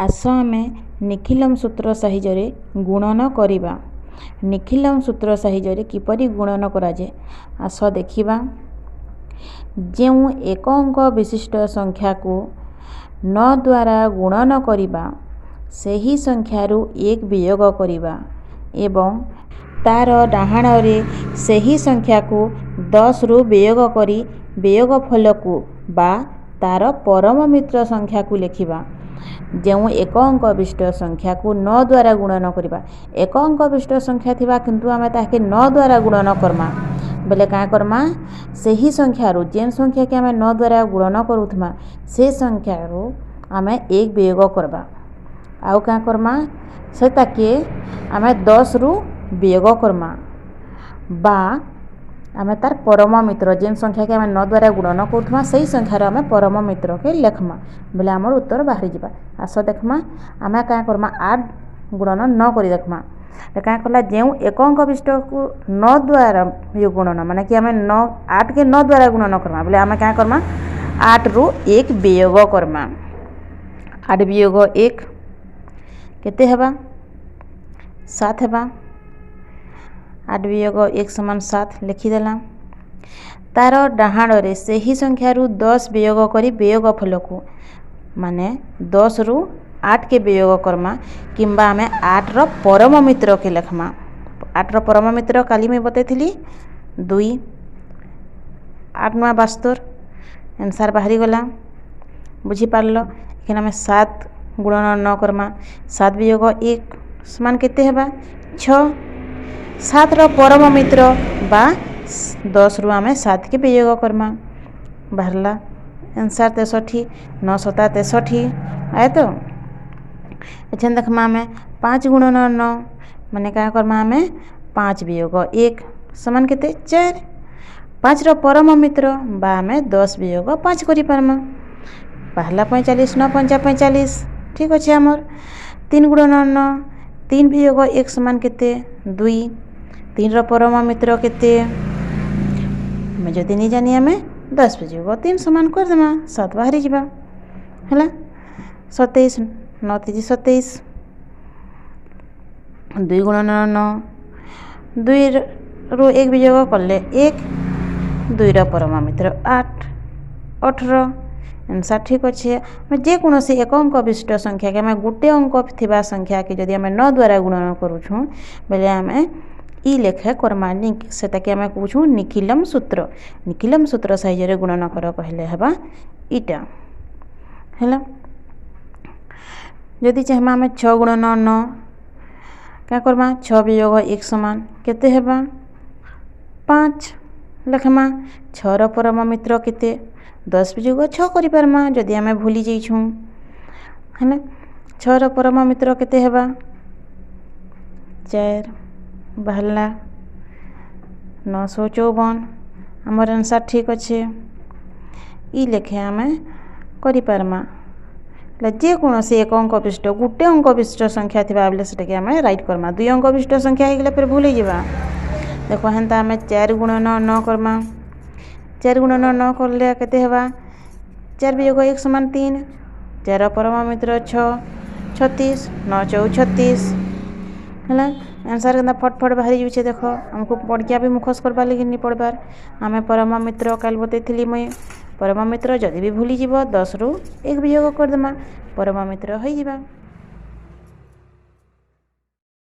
आस आमे निखिलम सूत्र साहाय्य गुणन करिबा। निखिलम सूत्र साहाय्य किपरि गुणन कराए आस देखिबा। जेउ एक अंक विशिष्ट संख्या को 9 द्वारा गुणन करिबा सेही संख्यारू 1 वियोग करिबा एवं तार डाहाण रे सेही संख्या को 10 रु वियोग करी वियोगफल को बा तार परम मित्र संख्या को लिखिबा। जेउ एक अंक विशिष्ट संख्या को 9 द्वारा गुणन करिबा। एक अंक विशिष्ट संख्या थिबा किंतु आमे ताके 9 द्वारा गुणन करमा बेले का करमा सेही संख्यारू जेन संख्या के आमे 9 द्वारा गुणन करूथमा से संख्यारू आमे 1 वियोग करबा। आउ का करमा से ताके आमे 10 रु वियोग करमा बा आमे तार परम मित्र जेन संख्या के आमे 9 द्वारा गुणन करूथमा सेही संख्यार आमे परम मित्र के लेखमा बेले हमर उत्तर बाहरी जिबा। आस देखमा आमे का करमा 8 गुणन 9 करी देखमा का कला जेउ एक अंक विशिष्ट को 9 द्वारा गुणन माने कि आमे 9 8 के 9 द्वारा गुणन करमा बेले आमे का करमा 8 रु 1 वियोग करमा। 8 वियोग 1 केते हेबा 7 हेबा। 8 वियोग 1 समान 7 लिखि देला। तार डाहाण रे सेही संख्यारू 10 वियोग करी वियोगफल को माने 10 रु 8 के वियोग करमा किंबा आमे 8 रो परम मित्र के लेखमा। 8 रो परम मित्र काली में बतेथिली 2 8 नुआ 72 आंसर बाहरी गला बुझी पारलो। एखन आमे 7 गुणन 9 करमा 7 वियोग 1 समान केते हेबा 6। 7 रो परम मित्र बा 10 रु आमे 7 के वियोग करमा बाहरला आंसर 63 9 7 63 आए तो। एछन देखमा आमे 5 गुणन 9 माने का करमा आमे 5 वियोग 1 समान केते 4। 5 रो परम मित्र बा आमे 10 वियोग 5 करि पारमा बाहरला 45 9 5 45 ठीक अछि हमर। 3 गुणन 9 3 वियोग 1 समान केते 2। 3 रो परम मित्र केते मैं जदि नहीं जानी आमे 10 वियोग 3 समान कर देमा 7 बाहरी जिबा हला 27 9 3 27। 2 गुणन 9 2 रु 1 वियोग करले 1 2 रो परम मित्र 8 18 आंसर ठीक अच्छे। जे कौन से एक अंक विशिष्ट संख्या के आम गोटे अंक थिबा संख्या के जदि आम 9 द्वारा गुणन करूँ बेले आम ई लेखे करमा सेटा के आम कहूँ निखिलम सूत्र। निखिलम सूत्र साहाय्य गुणन कर कहले हेबा इटा हैला। जदि चाहमा आम 6 गुणन 9 क्या करमा 6 वियोग 1 समान केते हेबा 5 लेखमा। 6 रो परम मित्र केते 10 वियोग 6 करि पारमा जदि आमे भूली जाइछुं हैना। 6 रो परम मित्र केते हेबा 4 बाहरला 954 हमर आंसर ठीक अच्छे। ई लेखे आमे करि पारमा जे कौन से एक अंक विशिष्ट गोटे अंक विशिष्ट संख्या थिबा बेले सेटा के आमे राइट करमा। 2 अंक विशिष्ट संख्या हे गेले फिर भूली जिबा। देखो हेंता आमे 4 गुणन 9 करमा 4 गुणन 9 करले केते हेबा 4 वियोग 1 समान 3। 4 परम मित्र 6 36 9 4 36 हैला। आंसर केंता फटफट बाहरी जुछे देखो हमको पढ़िया भी मुखस करबा लेकिन नहीं पढ़बार। आमे परम मित्र काल बतेथिली मुई परम मित्र जदि भी भूली जीव 10 रु 1 वियोग कर देमा परम मित्र होई जीवा।